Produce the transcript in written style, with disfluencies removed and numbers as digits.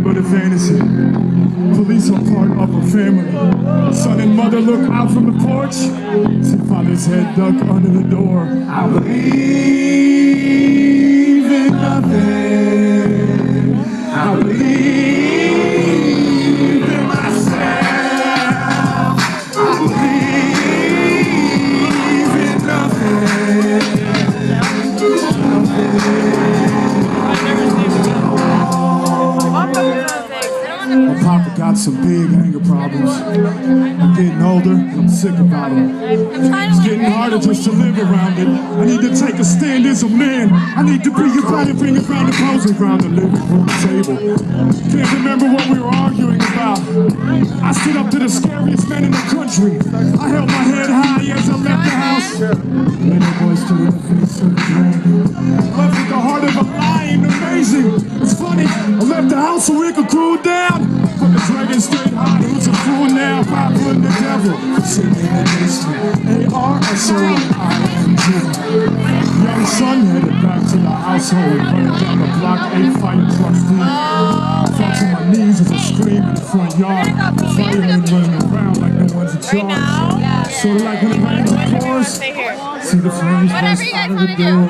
nothing but a fantasy. Police are part of a family. Son and mother look out from the porch. See father's head duck under the door. I believe in nothing. I believe in myself. I believe in nothing. My papa got some big anger problems. I'm getting older and I'm sick about them. It's getting harder just to live around it. I need to take a stand as a man. I need to bring it back and bring it around the posing around the living room table. Can't remember what we were arguing about. I stood up to the scariest man in the country. I held my head high as I left the house. Little boy stood in the face of the dragon. Left with the heart of a lion, amazing. It's funny, I left the house so we could cool down. But the dragon stayed hot, who's a fool now? Papa and the devil, sitting in the basement. ARSOING. Young son headed back to the household, running down the block, 8 fire trucks deep. Fell to my knees as I screamed in the front yard. Firemen running around like no one's in charge. Sort of like when it rains, of course. See the flames burst out of the door.